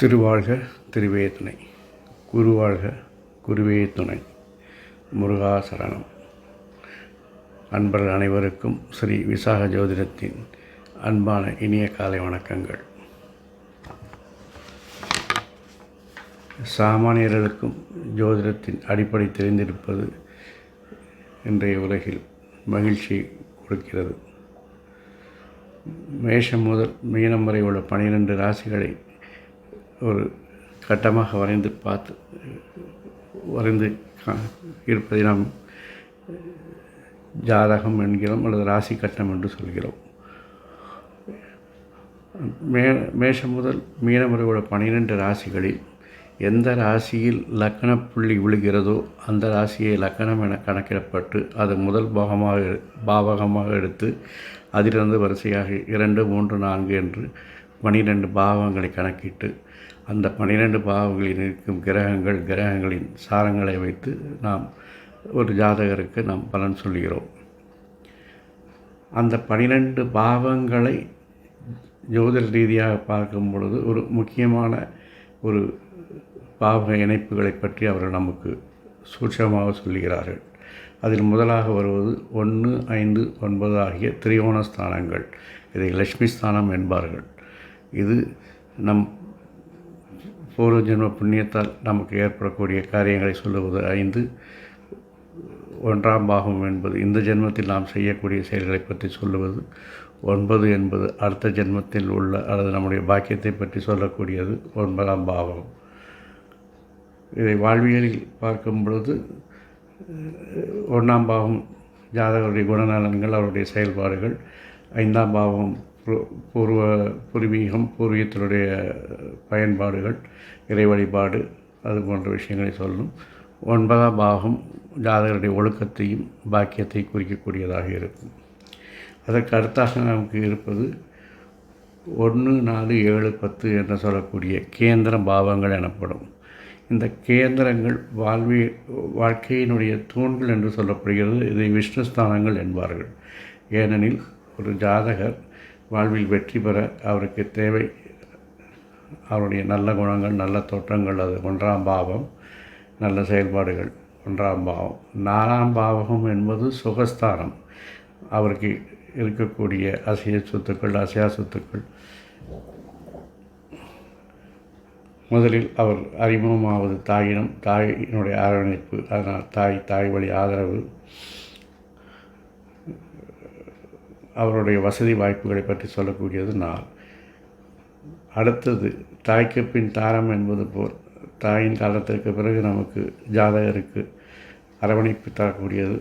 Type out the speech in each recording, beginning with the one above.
திருவாழ்க திருவே துணை, குருவாழ்க குருவே துணை, முருகா சரணம். அன்பர்கள் அனைவருக்கும் ஸ்ரீ விசாக ஜோதிடத்தின் அன்பான இனிய காலை வணக்கங்கள். சாமானியர்களுக்கும் ஜோதிடத்தின் அடிப்படை தெரிந்திருப்பது இன்றைய உலகில் மகிழ்ச்சி கொடுக்கிறது. மேஷம் முதல் மீனம் வரை உள்ள 12 ராசிகளை ஒரு கட்டமாக வரைந்து இருப்பதை நாம் ஜாதகம் என்கிறோம் அல்லது ராசி கட்டம் என்று சொல்கிறோம். மேஷம் முதல் மீனம் வரை உள்ள 12 ராசிகளில் எந்த ராசியில் லக்கண புள்ளி விழுகிறதோ அந்த ராசியை லக்கணம் என கணக்கிடப்பட்டு அது முதல் பாவகமாக எடுத்து அதிலிருந்து வரிசையாக 2, 3, 4 என்று 12 பாவங்களை கணக்கிட்டு அந்த 12 பாவங்களில் இருக்கும் கிரகங்களின் சாரங்களை வைத்து நாம் ஒரு ஜாதகருக்கு நாம் பலன் சொல்கிறோம். அந்த 12 பாவங்களை ஜோதிட ரீதியாக பார்க்கும் பொழுது ஒரு முக்கியமான ஒரு பாவக இணைப்புகளை பற்றி அவர்கள் நமக்கு சூட்சமாக சொல்லுகிறார்கள். அதில் முதலாக வருவது 1, 5, 9 ஆகிய திரிகோண ஸ்தானங்கள். இதை லட்சுமி ஸ்தானம் என்பார்கள். இது நம் பூர்வ ஜென்ம புண்ணியத்தால் நமக்கு ஏற்படக்கூடிய காரியங்களை சொல்லுவது. 5 1ஆம் பாகம் என்பது இந்த ஜென்மத்தில் நாம் செய்யக்கூடிய செயல்களை பற்றி சொல்லுவது. 9 என்பது அடுத்த ஜென்மத்தில் உள்ள அல்லது நம்முடைய பாக்கியத்தை பற்றி சொல்லக்கூடியது 9ஆம் பாவம். இதை வாழ்வியலில் பார்க்கும் பொழுது 1ஆம் பாவம் ஜாதகருடைய குணநலன்கள், அவருடைய செயல்பாடுகள். 5ஆம் பாவம் பூர்வீகத்தினுடைய பயன்பாடுகள், இறை வழிபாடு, அது போன்ற விஷயங்களை சொல்லும். 9ஆம் பாகம் ஜாதகருடைய ஒழுக்கத்தையும் பாக்கியத்தை குறிக்கக்கூடியதாக இருக்கும். அதற்கு அடுத்தாக நமக்கு இருப்பது 1, 4, 7, 10 என்று சொல்லக்கூடிய கேந்திர பாவங்கள் எனப்படும். இந்த கேந்திரங்கள் வாழ்க்கையினுடைய தூண்கள் என்று சொல்லப்படுகிறது. இதை விஷ்ணுஸ்தானங்கள் என்பார்கள். ஏனெனில் ஒரு ஜாதகர் வாழ்வில் வெற்றி பெற அவருக்கு தேவை அவருடைய நல்ல குணங்கள், நல்ல தோற்றங்கள். அது 1ஆம் பாவம். நல்ல செயல்பாடுகள் 1ஆம் பாவம். 4ஆம் பாவகம் என்பது சுகஸ்தானம். அவருக்கு இருக்கக்கூடிய அசைய சொத்துக்கள், அசையா சொத்துக்கள். முதலில் அவர் அறிமுகமாவது தாயினம், தாயினுடைய அரவணைப்பு, அதனால் தாய் வழி ஆதரவு, அவருடைய வசதி வாய்ப்புகளை பற்றி சொல்லக்கூடியது 4. அடுத்தது தாய்க்கு பின் தாரம் என்பது போல் தாயின் காலத்திற்கு பிறகு நமக்கு ஜாதகருக்கு அரவணைப்பு தரக்கூடியது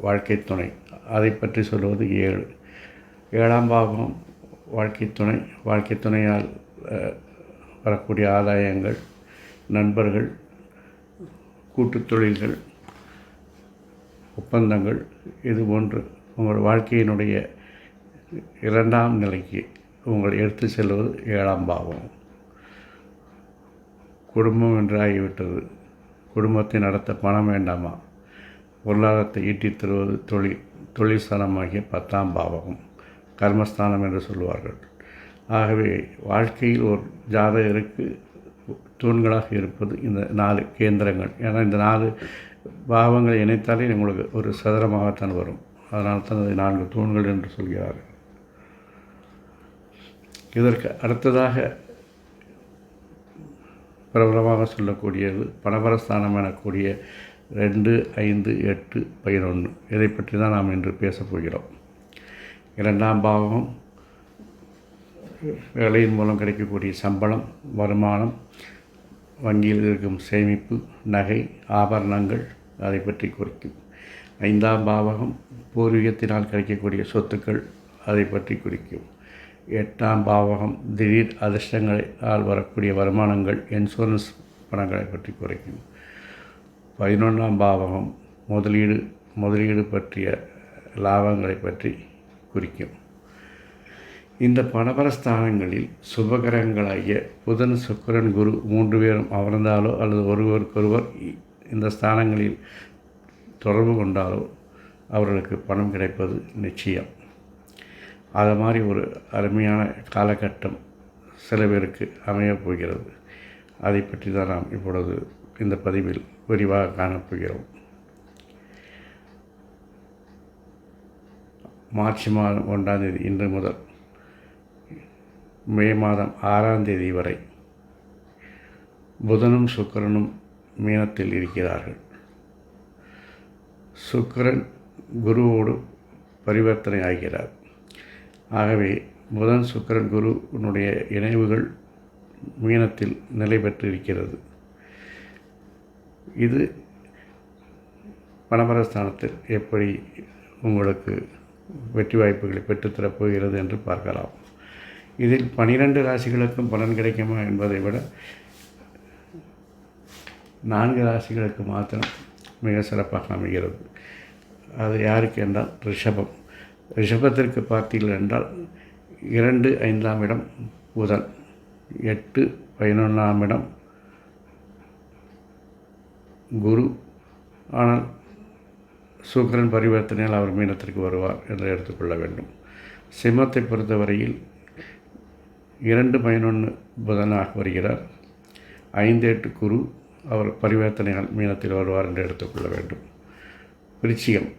வாழ்க்கை துணை. அதை பற்றி சொல்வது 7. 7ஆம் பாவம் வாழ்க்கை துணையால் வரக்கூடிய ஆதாயங்கள், நண்பர்கள், கூட்டுத் தொழில்கள், ஒப்பந்தங்கள். இது போன்று உங்கள் வாழ்க்கையினுடைய 2ஆம் நிலைக்கு உங்களை எடுத்து செல்வது 7ஆம் பாவம். குடும்பம் என்று ஆகிவிட்டது. குடும்பத்தை நடத்த பணம் வேண்டாமா? பொருளாதாரத்தை ஈட்டித் தருவது தொழில் ஸ்தானமாகிய 10ஆம் பாவகம், கர்மஸ்தானம் என்று சொல்வார்கள். ஆகவே வாழ்க்கையில் ஒரு ஜாதகருக்கு தூண்களாக இருப்பது இந்த 4 கேந்திரங்கள். ஏன்னா இந்த 4 பாவங்களை இணைத்தாலே உங்களுக்கு ஒரு சதுரமாகத்தான் வரும். அதனால் தான் அதை 4 தூண்கள் என்று சொல்கிறார்கள். இதற்கு அடுத்ததாக பிரபலமாக சொல்லக்கூடியது பணபரஸ்தானம் எனக்கூடிய 2, 5, 8, 11. இதை பற்றி தான் நாம் இன்று பேசப் போகிறோம். 2ஆம் பாவம் வேலையின் மூலம் கிடைக்கக்கூடிய சம்பளம், வருமானம், வங்கியில் இருக்கும் சேமிப்பு, நகை, ஆபரணங்கள், அதை பற்றி குறிக்கும். 5ஆம் பாவகம் பூர்வீகத்தினால் கிடைக்கக்கூடிய சொத்துக்கள், அதை பற்றி குறிக்கும். 8ஆம் பாவகம் திடீர் அதிர்ஷ்டங்களால் வரக்கூடிய வருமானங்கள், இன்சூரன்ஸ் பணங்களை பற்றி குறைக்கும். 11ஆம் பாவகம் முதலீடு பற்றிய லாபங்களை பற்றி குறிக்கும். இந்த பணபரஸ்தானங்களில் சுபகிரகங்களாகிய புதன், சுக்கிரன், குரு 3 பேரும் அமர்ந்தாலோ அல்லது ஒருவருக்கொருவர் இந்த ஸ்தானங்களில் தொடர்பு கொண்டாலோ அவர்களுக்கு பணம் கிடைப்பது நிச்சயம். அது மாதிரி ஒரு அருமையான காலகட்டம் சில பேருக்கு அமையப் போகிறது. அதை பற்றி தான் நாம் இப்பொழுது இந்த பதிவில் விரிவாக காணப்போகிறோம். மார்ச் மாதம் 1ஆம் தேதி இன்று முதல் மே மாதம் 6ஆம் தேதி வரை புதனும் சுக்கிரனும் மீனத்தில் இருக்கிறார்கள். சுக்கிரன் குருவோடு பரிவர்த்தனை ஆகிறார். ஆகவே புதன் சுக்கிரன் குருவினுடைய இணைவுகள் மீனத்தில் நிலை பெற்றிருக்கிறது. இது பணபரஸ்தானத்தில் எப்படி உங்களுக்கு வெற்றி வாய்ப்புகளை பெற்றுத்தரப் போகிறது என்று பார்க்கலாம். இதில் 12 ராசிகளுக்கும் பலன் கிடைக்குமா என்பதை விட 4 ராசிகளுக்கு மாத்திரம் மிக சிறப்பாக அமைகிறது. அது யாருக்கு என்றால் ரிஷபம். ரிஷபத்திற்கு பார்த்தீர்கள் என்றால் 2, 5ஆம் இடம் புதன், 8, 11ஆம் இடம் குரு. ஆனால் சுக்கிரன் பரிவர்த்தனையால் அவர் மீனத்திற்கு வருவார் என்று எடுத்துக்கொள்ள வேண்டும். சிம்மத்தை பொறுத்தவரையில் 2, 11 புதனாக வருகிறார். 5, 8 குரு அவர் பரிவர்த்தனையால் மீனத்தில் வருவார் என்று எடுத்துக்கொள்ள வேண்டும். விருச்சிகம்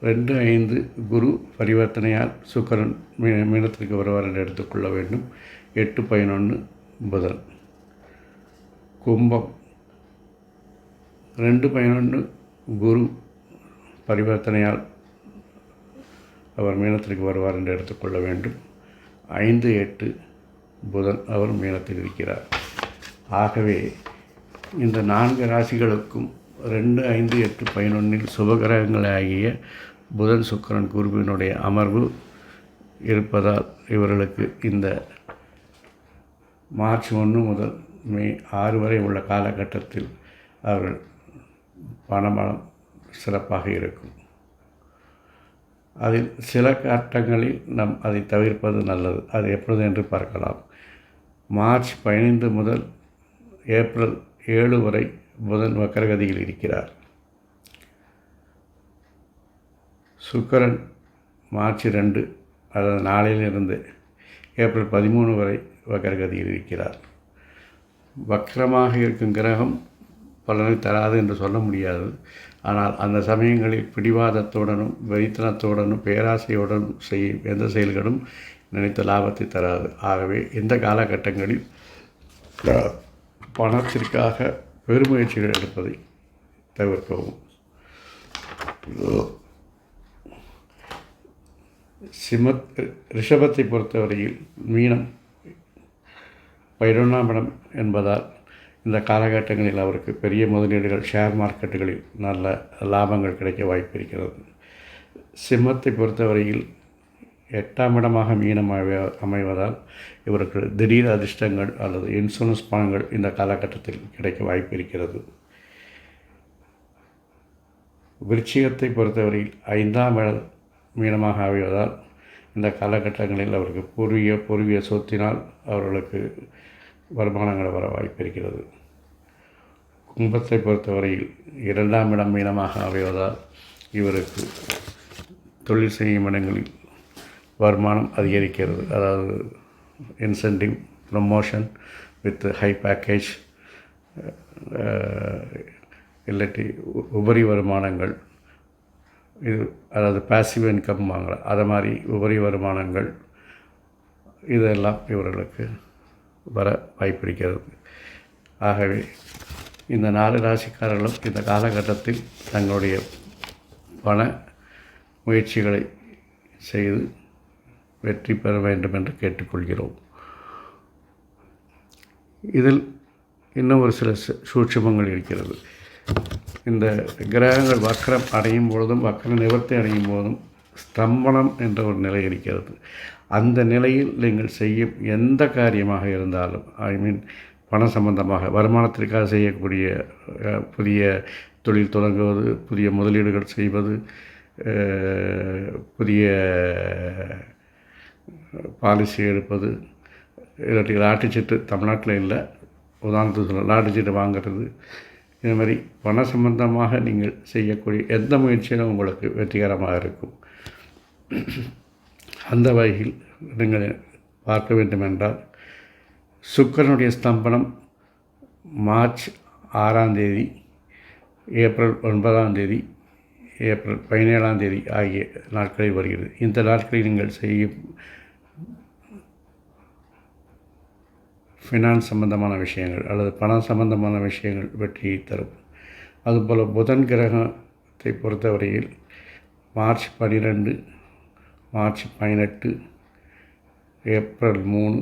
2, 5 குரு பரிவர்த்தனையால் சுக்கிரன் மீனத்திற்கு வருவார் என்று எடுத்துக்கொள்ள வேண்டும். 8, 11 புதன். கும்பம் 2, 11 குரு பரிவர்த்தனையால் அவர் மீனத்திற்கு வருவார் என்று எடுத்துக்கொள்ள வேண்டும். 5, 8 புதன் அவர் மீனத்தில் இருக்கிறார். ஆகவே இந்த 4 ராசிகளுக்கும் 2, 5, 8, 11 சுபகிரகங்களாகிய புதன் சுக்கிரன் குருவினுடைய அமர்வு இருப்பதால் இவர்களுக்கு இந்த மார்ச் 1 முதல் மே 6 வரை உள்ள காலகட்டத்தில் அவர்கள் பணபலம் சிறப்பாக இருக்கும். அதில் சில கட்டங்களில் நாம் அதை தவிர்ப்பது நல்லது. அது எப்பொழுது என்று பார்க்கலாம். மார்ச் 15 முதல் ஏப்ரல் 7 வரை புதன் வக்கரகதியில் இருக்கிறார். சுக்கிரன் மார்ச் 2 அதாவது நாளிலிருந்து ஏப்ரல் 13 வரை வக்கரகதியில் இருக்கிறார். வக்கரமாக இருக்கும் கிரகம் பலனை தராது என்று சொல்ல முடியாது. ஆனால் அந்த சமயங்களில் பிடிவாதத்துடனும் வெறித்தனத்துடனும் பேராசையுடனும் செய்யும் எந்த செயல்களும் நினைத்த லாபத்தை தராது. ஆகவே இந்த காலகட்டங்களில் பணத்திற்காக பெருமுயற்சிகள் எடுப்பதை தவிர்க்கவும். ரிஷபத்தை பொறுத்தவரையில் மீனம் 11ஆம் இடம் என்பதால் இந்த காலகட்டங்களில் அவருக்கு பெரிய முதலீடுகள் ஷேர் மார்க்கெட்டுகளில் நல்ல லாபங்கள் கிடைக்க வாய்ப்பு இருக்கிறது. சிம்மத்தை பொறுத்தவரையில் 8ஆம் இடமாக மீனம் அமைவதால் இவருக்கு திடீர் அதிர்ஷ்டங்கள் அல்லது இன்சூரன்ஸ் பணங்கள் இந்த காலகட்டத்தில் கிடைக்க வாய்ப்பு இருக்கிறது. விருச்சிகத்தை பொறுத்தவரையில் 5ஆம் இடம் மீனமாக அமைவதால் இந்த காலகட்டங்களில் அவருக்கு பூர்வீக சொத்தினால் அவர்களுக்கு வருமானங்கள் வர வாய்ப்பு இருக்கிறது. கும்பத்தை பொறுத்தவரையில் 2ஆம் இடம் மீனமாக அமைவதால் இவருக்கு தொழில் செய்யும் இடங்களில் வருமானம் அதிகரிக்கிறது. அதாவது incentive, promotion with high package, இல்லாட்டி உபரி வருமானங்கள், இது அதாவது பேசிவ் இன்கம் வாங்கலாம். அதை மாதிரி உபரி வருமானங்கள் இதெல்லாம் இவர்களுக்கு வர வாய்ப்பிருக்கிறது. ஆகவே இந்த 4 ராசிக்காரர்களும் இந்த காலகட்டத்தில் தங்களுடைய பண முயற்சிகளை செய்து வெற்றி பெற வேண்டும் என்று கேட்டுக்கொள்கிறோம். இதில் இன்னும் ஒரு சில சூட்சுமங்கள் இருக்கிறது. இந்த கிரகங்கள் வக்கரம் அடையும் பொழுதும் வக்கர நிவர்த்தி அடையும் போதும் ஸ்தம்பனம் என்ற ஒரு நிலை இருக்கிறது. அந்த நிலையில் நீங்கள் செய்யும் எந்த காரியமாக இருந்தாலும், பண சம்பந்தமாக வருமானத்திற்காக செய்யக்கூடிய புதிய தொழில் தொடங்குவது, புதிய முதலீடுகள் செய்வது, புதிய பாலிசி எடுப்பது, இல்லாட்டி லாட்டரிச்சீட்டு தமிழ்நாட்டில் இல்லை, உதாரணத்துக்கு சொல்ல லாட்டரிச்சீட்டு வாங்கிறது, இது மாதிரி பண சம்பந்தமாக நீங்கள் செய்யக்கூடிய எந்த முயற்சியிலும் உங்களுக்கு வெற்றிகரமாக இருக்கும். அந்த வகையில் நீங்கள் பார்க்க வேண்டுமென்றால் சுக்கிரனுடைய ஸ்தம்பனம் மார்ச் 6ஆம் தேதி, ஏப்ரல் 9ஆம் தேதி, ஏப்ரல் 17ஆம் தேதி ஆகிய நாட்களில் வருகிறது. இந்த நாட்களில் நீங்கள் செய்யும் ஃபினான்ஸ் சம்பந்தமான விஷயங்கள் அல்லது பணம் சம்பந்தமான விஷயங்கள் வெற்றியை தரும். அதுபோல் புதன் கிரகத்தை பொறுத்தவரையில் மார்ச் 12, மார்ச் 18, ஏப்ரல் 3,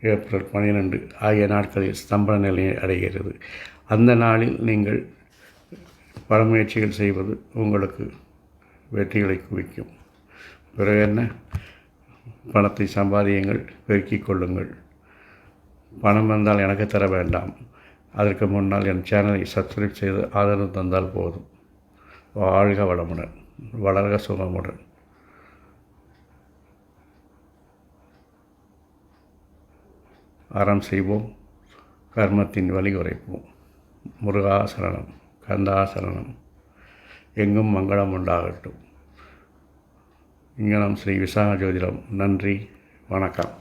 ஏப்ரல் 12 ஆகிய நாட்களில் ஸ்தம்பன நிலையை அடைகிறது. அந்த நாளில் நீங்கள் பல முயற்சிகள் செய்வது உங்களுக்கு வெற்றிகளை குவிக்கும். பிறகு என்ன, பணத்தை சம்பாதியுங்கள், பெருக்கிக் கொள்ளுங்கள். பணம் வந்தால் எனக்கு தர வேண்டாம், அதற்கு முன்னால் என் சேனலை சப்ஸ்கிரைப் செய்து ஆதரவு தந்தால் போதும். வாழ்க வளமுடன், வளர்க சுகமுடன். அறம் செய்வோம், கர்மத்தின் வழி உரைப்போம். முருகாசரணம், கந்தாசரணம். எங்கும் மங்களம் உண்டாகட்டும். இங்கனம் ஸ்ரீ விசாக ஜோதிடம். நன்றி, வணக்கம்.